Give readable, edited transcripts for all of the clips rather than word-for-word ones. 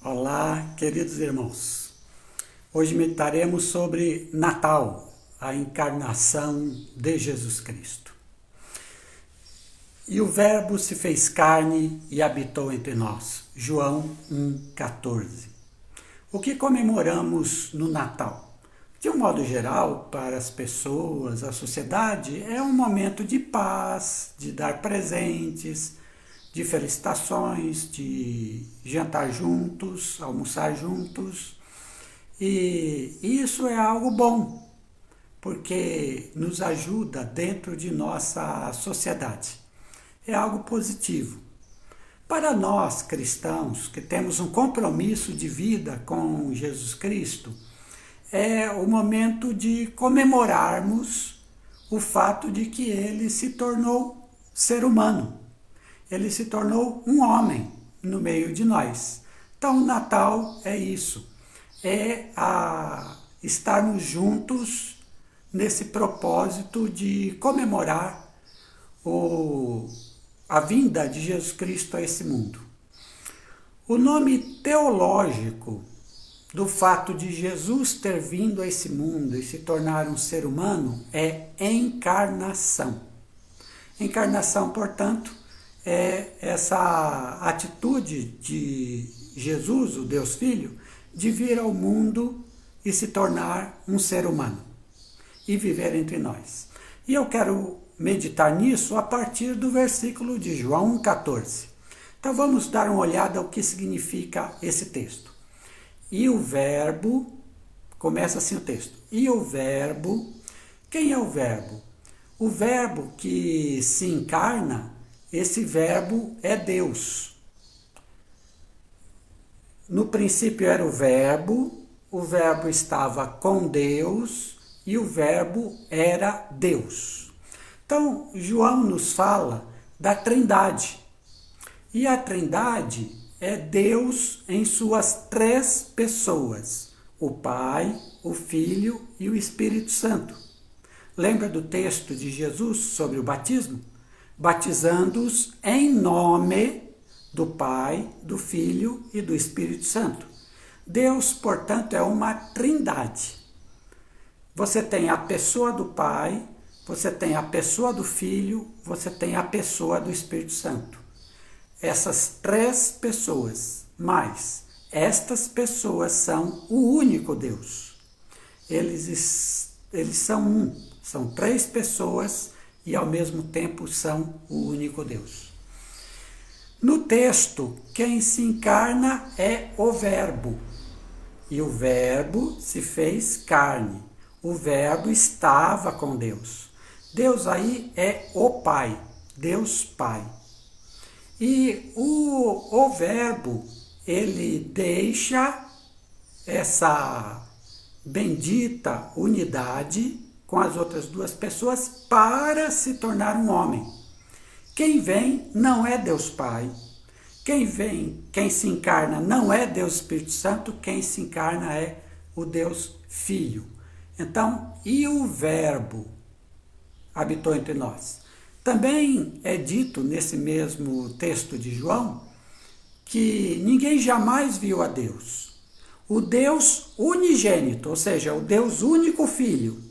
Olá, queridos irmãos. Hoje meditaremos sobre Natal, a encarnação de Jesus Cristo. E o Verbo se fez carne e habitou entre nós. João 1,14. O que comemoramos no Natal? De um modo geral, para as pessoas, a sociedade, é um momento de paz, de dar presentes, de felicitações, de jantar juntos, almoçar juntos. E isso é algo bom, porque nos ajuda dentro de nossa sociedade. É algo positivo. Para nós cristãos, que temos um compromisso de vida com Jesus Cristo, é o momento de comemorarmos o fato de que ele se tornou ser humano. Ele se tornou um homem no meio de nós. Então, o Natal é isso. É estarmos juntos nesse propósito de comemorar a vinda de Jesus Cristo a esse mundo. O nome teológico do fato de Jesus ter vindo a esse mundo e se tornar um ser humano é encarnação. Encarnação, portanto, é essa atitude de Jesus, o Deus Filho, de vir ao mundo e se tornar um ser humano e viver entre nós. E eu quero meditar nisso a partir do versículo de João 1,14. Então vamos dar uma olhada ao que significa esse texto. E o Verbo, começa assim o texto, e o Verbo, quem é o Verbo? O Verbo que se encarna, esse Verbo é Deus. No princípio era o Verbo estava com Deus e o Verbo era Deus. Então, João nos fala da Trindade. E a Trindade é Deus em suas três pessoas: o Pai, o Filho e o Espírito Santo. Lembra do texto de Jesus sobre o batismo? Batizando-os em nome do Pai, do Filho e do Espírito Santo. Deus, portanto, é uma trindade. Você tem a pessoa do Pai, você tem a pessoa do Filho, você tem a pessoa do Espírito Santo. Essas três pessoas, mas estas pessoas são o único Deus. Eles são um, são três pessoas e ao mesmo tempo são o único Deus. No texto, quem se encarna é o Verbo. E o Verbo se fez carne. O Verbo estava com Deus. Deus aí é o Pai, Deus Pai. E o Verbo, ele deixa essa bendita unidade com as outras duas pessoas para se tornar um homem. Quem vem não é Deus Pai. Quem se encarna não é Deus Espírito Santo, quem se encarna é o Deus Filho. Então, e o Verbo habitou entre nós. Também é dito nesse mesmo texto de João que ninguém jamais viu a Deus. O Deus unigênito, ou seja, o Deus único Filho.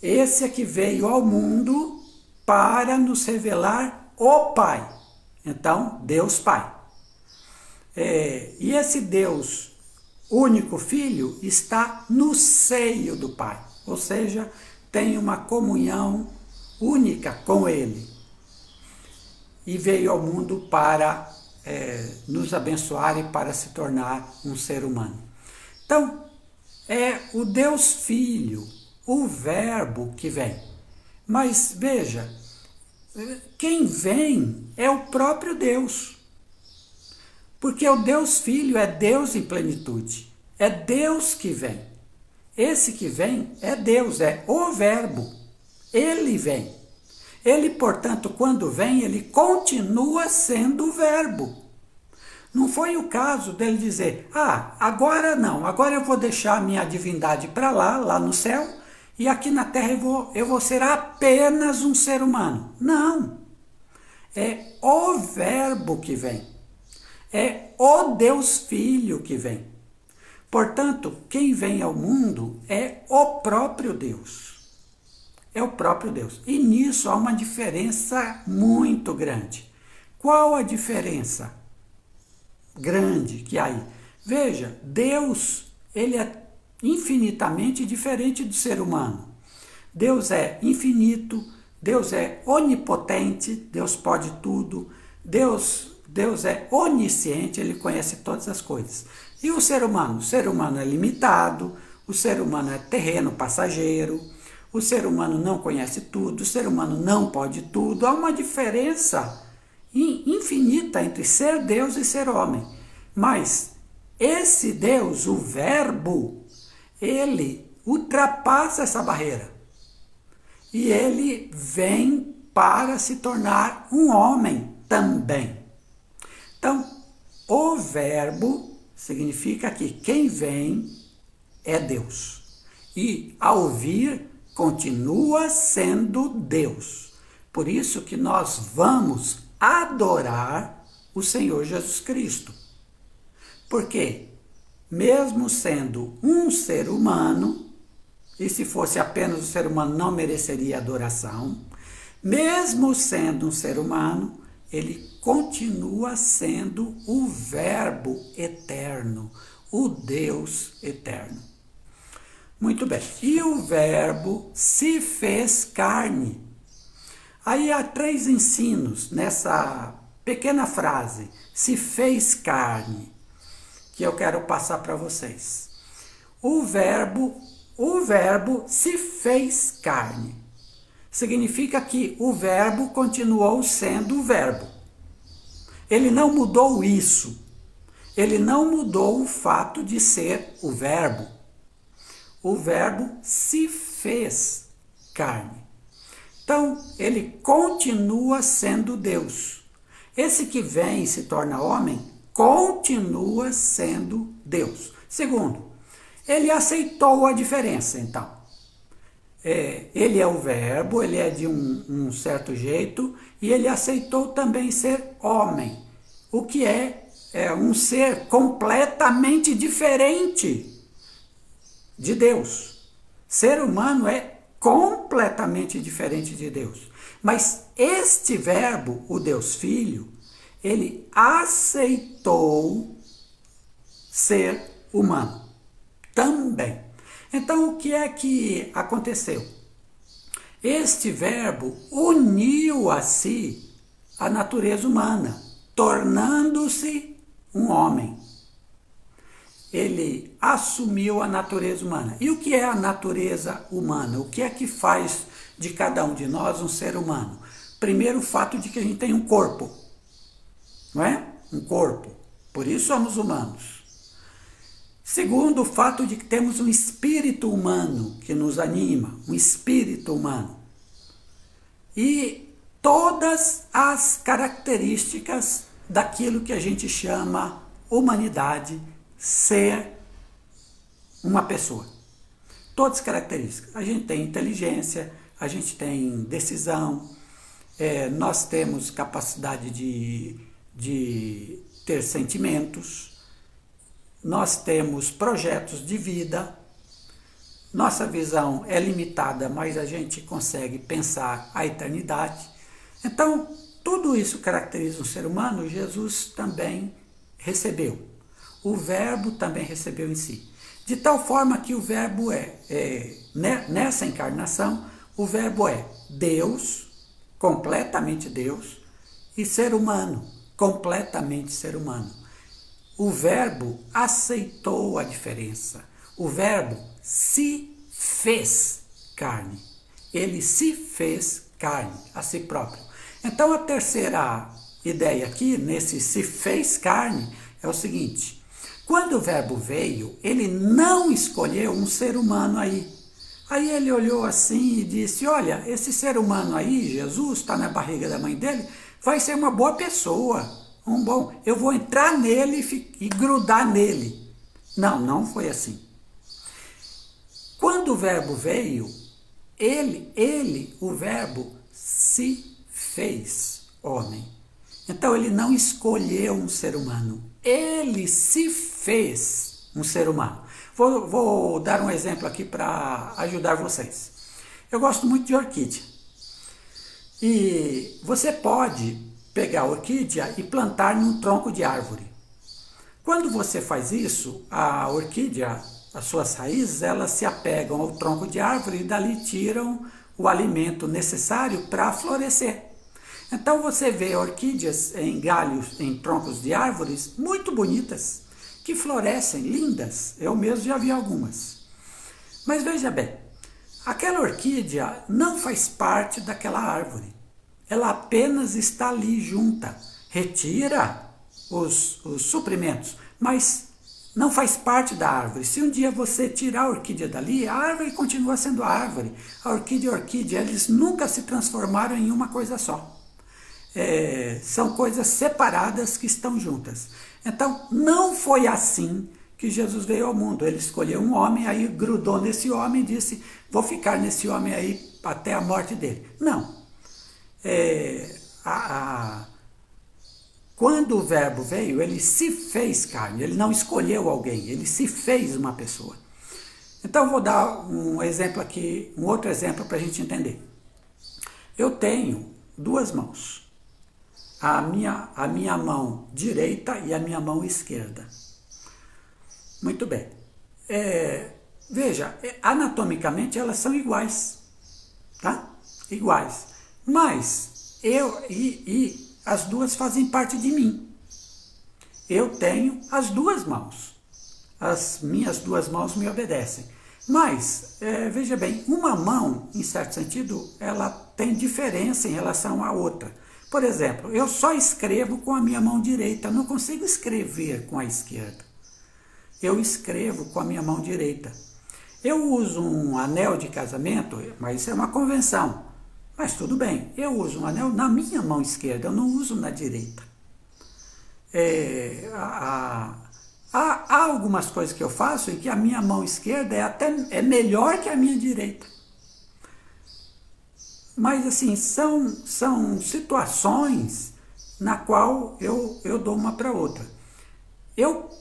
Esse é que veio ao mundo para nos revelar o Pai. Então, Deus Pai. E esse Deus único Filho está no seio do Pai. Ou seja, tem uma comunhão única com Ele. E veio ao mundo para nos abençoar e para se tornar um ser humano. Então, é o Deus Filho, o Verbo que vem. Mas veja, quem vem é o próprio Deus. Porque o Deus Filho é Deus em plenitude. É Deus que vem. Esse que vem é Deus, é o Verbo. Ele vem. Ele, portanto, quando vem, ele continua sendo o Verbo. Não foi o caso dele dizer, agora não, agora eu vou deixar a minha divindade para lá no céu, e aqui na terra eu vou ser apenas um ser humano. Não. É o Verbo que vem. É o Deus Filho que vem. Portanto, quem vem ao mundo é o próprio Deus. É o próprio Deus. E nisso há uma diferença muito grande. Qual a diferença grande que há aí? Veja, Deus, ele é infinitamente diferente do ser humano. Deus é infinito, Deus é onipotente, Deus pode tudo, Deus é onisciente, ele conhece todas as coisas. E o ser humano? O ser humano é limitado, o ser humano é terreno, passageiro, o ser humano não conhece tudo, o ser humano não pode tudo. Há uma diferença infinita entre ser Deus e ser homem. Mas esse Deus, o Verbo, ele ultrapassa essa barreira. E ele vem para se tornar um homem também. Então, o Verbo significa que quem vem é Deus. E ao vir, continua sendo Deus. Por isso que nós vamos adorar o Senhor Jesus Cristo. Porque, mesmo sendo um ser humano, e se fosse apenas um ser humano não mereceria adoração, mesmo sendo um ser humano, ele continua sendo o Verbo eterno, o Deus eterno. Muito bem. E o Verbo se fez carne. Aí há 3 ensinos nessa pequena frase, se fez carne, que eu quero passar para vocês. O verbo se fez carne. Significa que o verbo continuou sendo o verbo. Ele não mudou isso. Ele não mudou o fato de ser o verbo. O verbo se fez carne. Então, ele continua sendo Deus. Esse que vem e se torna homem, continua sendo Deus. Segundo, ele aceitou a diferença, então. Ele é o verbo, ele é de um certo jeito, e ele aceitou também ser homem, o que é um ser completamente diferente de Deus. Ser humano é completamente diferente de Deus. Mas este verbo, o Deus Filho, ele aceitou ser humano também. Então, o que é que aconteceu? Este verbo uniu a si a natureza humana, tornando-se um homem. Ele assumiu a natureza humana. E o que é a natureza humana? O que é que faz de cada um de nós um ser humano? Primeiro, o fato de que a gente tem um corpo, não é? Um corpo. Por isso somos humanos. Segundo, o fato de que temos um espírito humano que nos anima, um espírito humano. E todas as características daquilo que a gente chama humanidade, ser uma pessoa. Todas as características. A gente tem inteligência, a gente tem decisão, nós temos capacidade de ter sentimentos, nós temos projetos de vida, nossa visão é limitada, mas a gente consegue pensar a eternidade. Então, tudo isso caracteriza um ser humano, Jesus também recebeu. O verbo também recebeu em si. De tal forma que o verbo nessa encarnação, o verbo é Deus, completamente Deus, e ser humano, completamente ser humano. O verbo aceitou a diferença. O verbo se fez carne. Ele se fez carne a si próprio. Então a terceira ideia aqui, nesse se fez carne, é o seguinte: quando o verbo veio, ele não escolheu um ser humano aí. Aí ele olhou assim e disse: olha, esse ser humano aí, Jesus, está na barriga da mãe dele, vai ser uma boa pessoa. Eu vou entrar nele e grudar nele. Não, não foi assim. Quando o verbo veio, o verbo se fez homem. Então ele não escolheu um ser humano, ele se fez um ser humano. Vou dar um exemplo aqui para ajudar vocês. Eu gosto muito de orquídea. E você pode pegar a orquídea e plantar num tronco de árvore. Quando você faz isso, a orquídea, as suas raízes, elas se apegam ao tronco de árvore e dali tiram o alimento necessário para florescer. Então você vê orquídeas em galhos, em troncos de árvores muito bonitas, que florescem, lindas. Eu mesmo já vi algumas. Mas veja bem, aquela orquídea não faz parte daquela árvore. Ela apenas está ali junta. Retira os suprimentos, mas não faz parte da árvore. Se um dia você tirar a orquídea dali, a árvore continua sendo a árvore. A orquídea é a orquídea. Eles nunca se transformaram em uma coisa só. São coisas separadas que estão juntas. Então, não foi assim que Jesus veio ao mundo. Ele escolheu um homem, aí grudou nesse homem e disse, vou ficar nesse homem aí até a morte dele. Não. Quando o verbo veio, ele se fez carne, ele não escolheu alguém, ele se fez uma pessoa. Então, vou dar um exemplo aqui, um outro exemplo para a gente entender. Eu tenho duas mãos. A minha mão direita e a minha mão esquerda. Muito bem. Veja, anatomicamente elas são iguais, tá? Iguais. Mas as duas fazem parte de mim. Eu tenho as duas mãos. As minhas duas mãos me obedecem. Mas, veja bem, uma mão, em certo sentido, ela tem diferença em relação à outra. Por exemplo, eu só escrevo com a minha mão direita, não consigo escrever com a esquerda. Eu escrevo com a minha mão direita. Eu uso um anel de casamento, mas isso é uma convenção. Mas tudo bem, eu uso um anel na minha mão esquerda, eu não uso na direita. Há algumas coisas que eu faço em que a minha mão esquerda é melhor que a minha direita. Mas assim, são situações na qual eu dou uma para outra.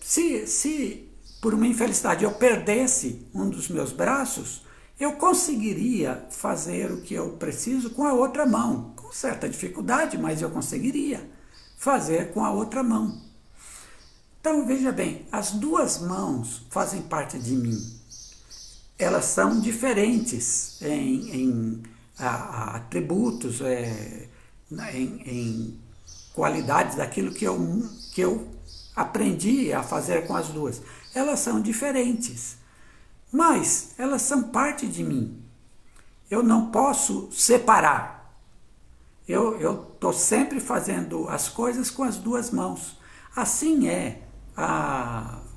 Se por uma infelicidade eu perdesse um dos meus braços, eu conseguiria fazer o que eu preciso com a outra mão. Com certa dificuldade, mas eu conseguiria fazer com a outra mão. Então, veja bem, as duas mãos fazem parte de mim. Elas são diferentes em atributos, em qualidades daquilo que eu aprendi a fazer com as duas. Elas são diferentes, mas elas são parte de mim. Eu não posso separar. Eu estou sempre fazendo as coisas com as duas mãos. Assim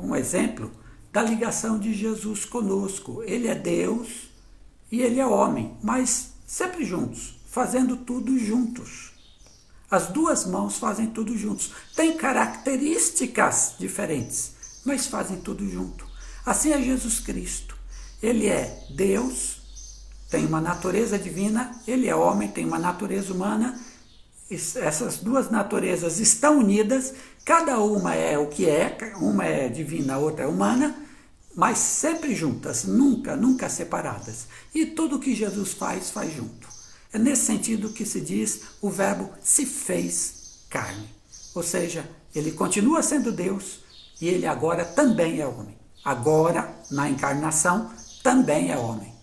um exemplo da ligação de Jesus conosco. Ele é Deus e ele é homem, mas sempre juntos, fazendo tudo juntos. As duas mãos fazem tudo juntos. Tem características diferentes, mas fazem tudo junto. Assim é Jesus Cristo. Ele é Deus, tem uma natureza divina, ele é homem, tem uma natureza humana. Essas duas naturezas estão unidas, cada uma é o que é, uma é divina, a outra é humana, mas sempre juntas, nunca separadas. E tudo que Jesus faz junto. É nesse sentido que se diz o verbo se fez carne. Ou seja, ele continua sendo Deus e ele agora também é homem. Agora, na encarnação, também é homem.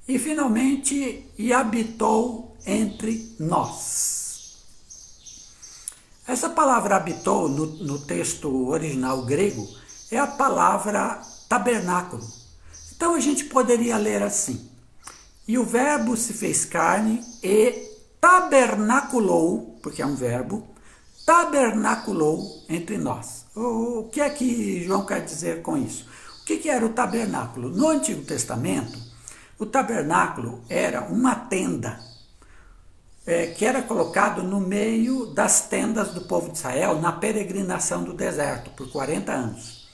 E finalmente, e habitou entre nós. Essa palavra habitou no texto original grego é a palavra tabernáculo. Então a gente poderia ler assim: e o verbo se fez carne e tabernaculou, porque é um verbo, tabernaculou entre nós. O que é que João quer dizer com isso? O que era o tabernáculo? No Antigo Testamento, o tabernáculo era uma tenda que era colocado no meio das tendas do povo de Israel na peregrinação do deserto por 40 anos,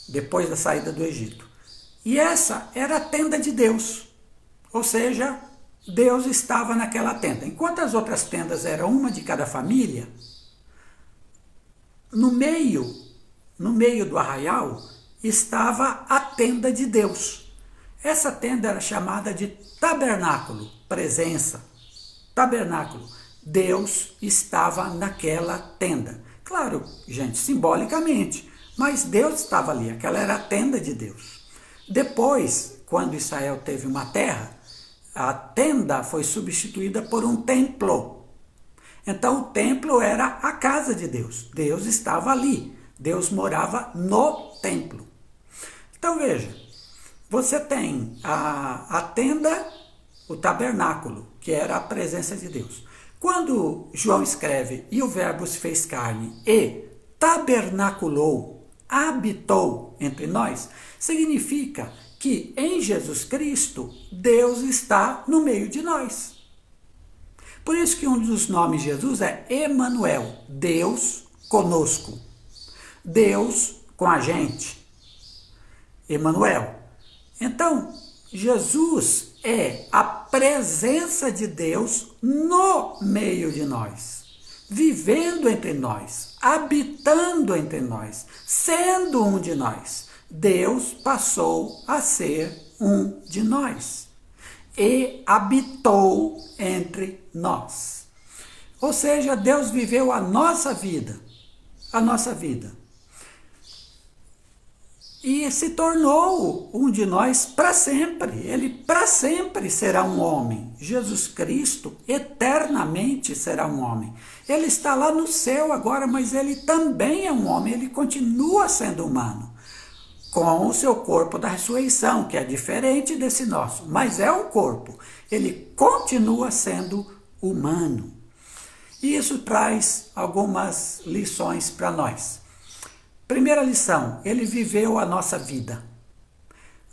depois da saída do Egito. E essa era a tenda de Deus, ou seja, Deus estava naquela tenda. Enquanto as outras tendas eram uma de cada família, no meio do arraial estava a tenda de Deus. Essa tenda era chamada de tabernáculo, presença, tabernáculo. Deus estava naquela tenda. Claro, gente, simbolicamente, mas Deus estava ali, aquela era a tenda de Deus. Depois, quando Israel teve uma terra, a tenda foi substituída por um templo. Então o templo era a casa de Deus. Deus estava ali. Deus morava no templo. Então veja, você tem a tenda, o tabernáculo, que era a presença de Deus. Quando João escreve, e o verbo se fez carne e tabernaculou, habitou entre nós, significa que em Jesus Cristo, Deus está no meio de nós. Por isso que um dos nomes de Jesus é Emanuel, Deus conosco, Deus com a gente, Emanuel. Então, Jesus é a presença de Deus no meio de nós, vivendo entre nós, habitando entre nós, sendo um de nós. Deus passou a ser um de nós e habitou entre nós. Ou seja, Deus viveu a nossa vida, e se tornou um de nós para sempre. Ele para sempre será um homem. Jesus Cristo eternamente será um homem. Ele está lá no céu agora, mas ele também é um homem, ele continua sendo humano, com o seu corpo da ressurreição, que é diferente desse nosso, mas é um corpo. Ele continua sendo humano. E isso traz algumas lições para nós. Primeira lição, ele viveu a nossa vida.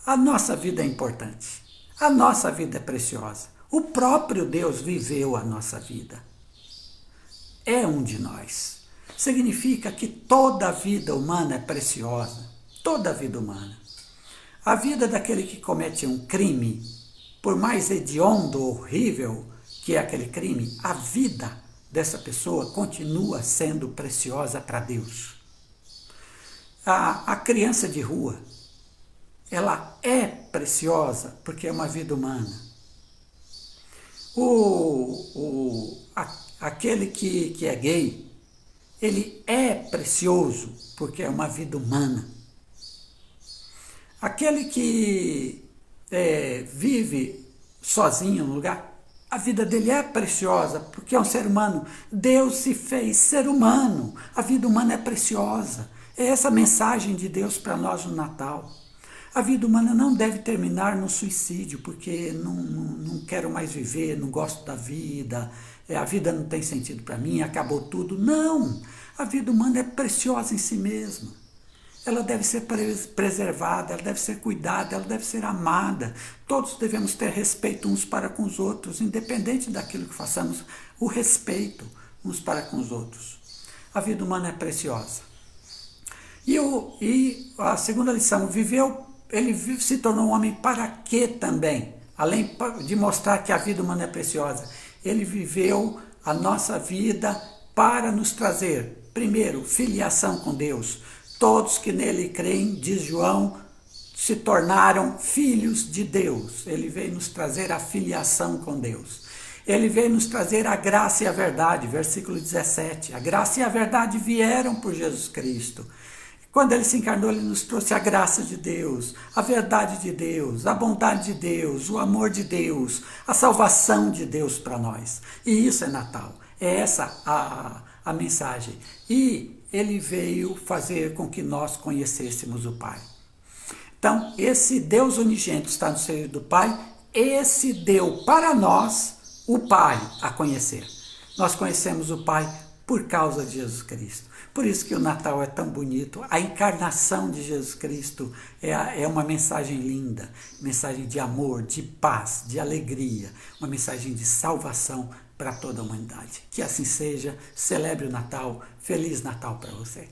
A nossa vida é importante. A nossa vida é preciosa. O próprio Deus viveu a nossa vida. É um de nós. Significa que toda a vida humana é preciosa. Toda a vida humana. A vida daquele que comete um crime, por mais hediondo ou horrível que é aquele crime, a vida dessa pessoa continua sendo preciosa para Deus. A criança de rua, ela é preciosa porque é uma vida humana. Aquele que é gay, ele é precioso porque é uma vida humana. Aquele que vive sozinho no lugar, a vida dele é preciosa porque é um ser humano. Deus se fez ser humano. A vida humana é preciosa. É essa a mensagem de Deus para nós no Natal. A vida humana não deve terminar no suicídio, porque não quero mais viver, não gosto da vida, a vida não tem sentido para mim, acabou tudo. Não! A vida humana é preciosa em si mesma. Ela deve ser preservada, ela deve ser cuidada, ela deve ser amada. Todos devemos ter respeito uns para com os outros, independente daquilo que façamos, o respeito uns para com os outros. A vida humana é preciosa. E a segunda lição, ele se tornou um homem para quê também? Além de mostrar que a vida humana é preciosa, ele viveu a nossa vida para nos trazer, primeiro, filiação com Deus. Todos que nele creem, diz João, se tornaram filhos de Deus. Ele veio nos trazer a filiação com Deus. Ele veio nos trazer a graça e a verdade, versículo 17. A graça e a verdade vieram por Jesus Cristo. Quando ele se encarnou, ele nos trouxe a graça de Deus, a verdade de Deus, a bondade de Deus, o amor de Deus, a salvação de Deus para nós. E isso é Natal. É essa a mensagem. E ele veio fazer com que nós conhecêssemos o Pai. Então, esse Deus unigênito está no seio do Pai, esse deu para nós o Pai a conhecer. Nós conhecemos o Pai por causa de Jesus Cristo. Por isso que o Natal é tão bonito. A encarnação de Jesus Cristo é uma mensagem linda, mensagem de amor, de paz, de alegria, uma mensagem de salvação para toda a humanidade. Que assim seja. Celebre o Natal. Feliz Natal para você.